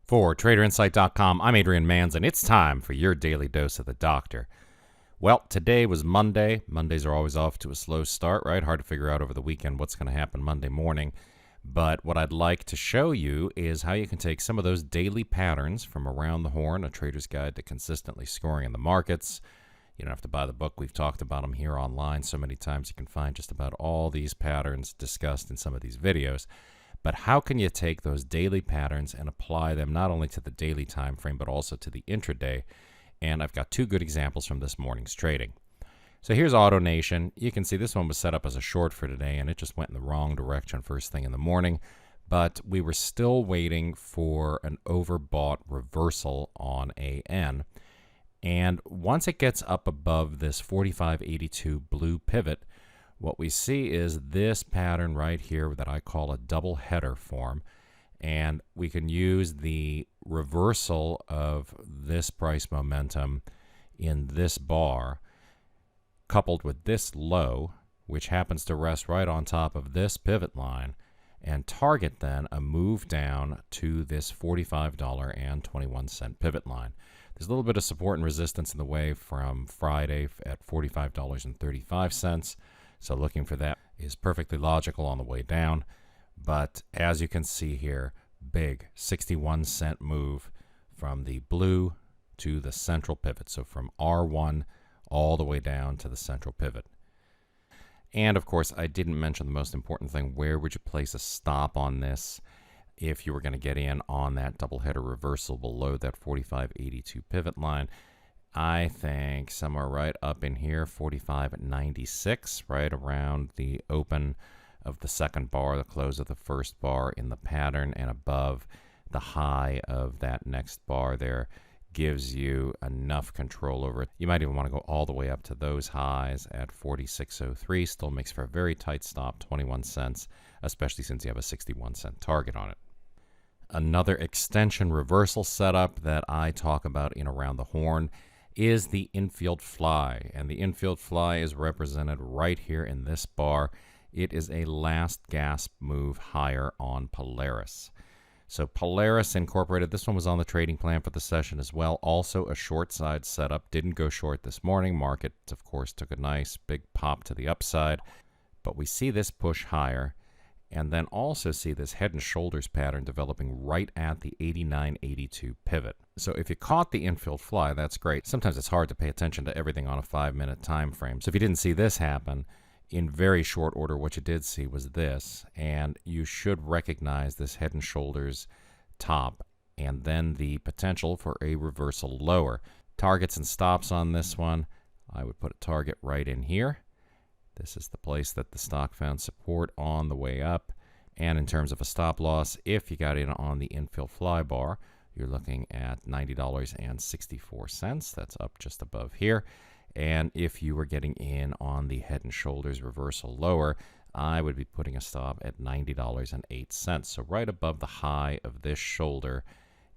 For TraderInsight.com, I'm Adrian Manns, and it's time for your daily dose of the doctor. Well, today was Monday. Mondays are always off to a slow start, right? Hard to figure out over the weekend what's going to happen Monday morning. But what I'd like to show you is how you can take some of those daily patterns from Around the Horn, a trader's guide to consistently scoring in the markets. You don't have to buy the book. We've talked about them here online so many times. You can find just about all these patterns discussed in some of these videos. But how can you take those daily patterns and apply them not only to the daily time frame, but also to the intraday? And I've got two good examples from this morning's trading. So here's Autonation. You can see this one was set up as a short for today, and it just went in the wrong direction first thing in the morning. But we were still waiting for an overbought reversal on AN. And once it gets up above this 45.82 blue pivot, what we see is this pattern right here that I call a double header form. And we can use the reversal of this price momentum in this bar coupled with this low, which happens to rest right on top of this pivot line, and target then a move down to this $45.21 pivot line. There's a little bit of support and resistance in the way from Friday at $45.35. So looking for that is perfectly logical on the way down. But as you can see here, big 61-cent move from the blue to the central pivot. So from R1 all the way down to the central pivot. And of course, I didn't mention the most important thing. Where would you place a stop on this if you were going to get in on that double header reversal below that 45.82 pivot line? I think somewhere right up in here, 45.96, right around the open of the second bar, the close of the first bar in the pattern, and above the high of that next bar there gives you enough control over it. You might even want to go all the way up to those highs at 46.03. Still makes for a very tight stop, 21 cents, especially since you have a 61-cent target on it. Another extension reversal setup that I talk about in Around the Horn is the Infield Fly, and the Infield Fly is represented right here in this bar. It is a last gasp move higher on Polaris. So Polaris Incorporated, this one was on the trading plan for the session as well. Also a short side setup. Didn't go short this morning. Market, of course, took a nice big pop to the upside. But we see this push higher, and then also see this head and shoulders pattern developing right at the 89.82 pivot. So if you caught the Infield Fly, that's great. Sometimes it's hard to pay attention to everything on a 5-minute time frame. So if you didn't see this happen, in very short order, what you did see was this, and you should recognize this head and shoulders top, and then the potential for a reversal lower. Targets and stops on this one, I would put a target right in here. This is the place that the stock found support on the way up. And in terms of a stop loss, if you got in on the Infield Fly bar, you're looking at $90.64. That's up just above here. And if you were getting in on the head and shoulders reversal lower, I would be putting a stop at $90.08. So right above the high of this shoulder,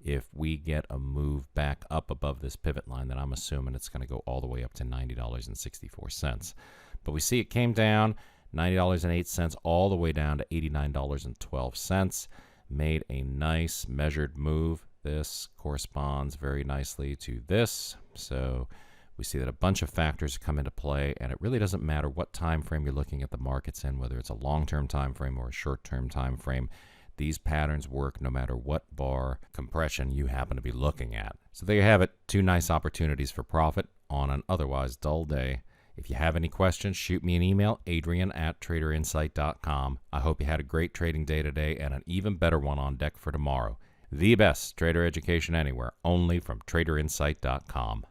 if we get a move back up above this pivot line, then I'm assuming it's going to go all the way up to $90.64. But we see it came down $90.08 all the way down to $89.12. Made a nice measured move. This corresponds very nicely to this. So we see that a bunch of factors come into play, and it really doesn't matter what time frame you're looking at the markets in, whether it's a long-term time frame or a short-term time frame. These patterns work no matter what bar compression you happen to be looking at. So there you have it. Two nice opportunities for profit on an otherwise dull day. If you have any questions, shoot me an email, adrian@traderinsight.com. I hope you had a great trading day today and an even better one on deck for tomorrow. The best trader education anywhere, only from traderinsight.com.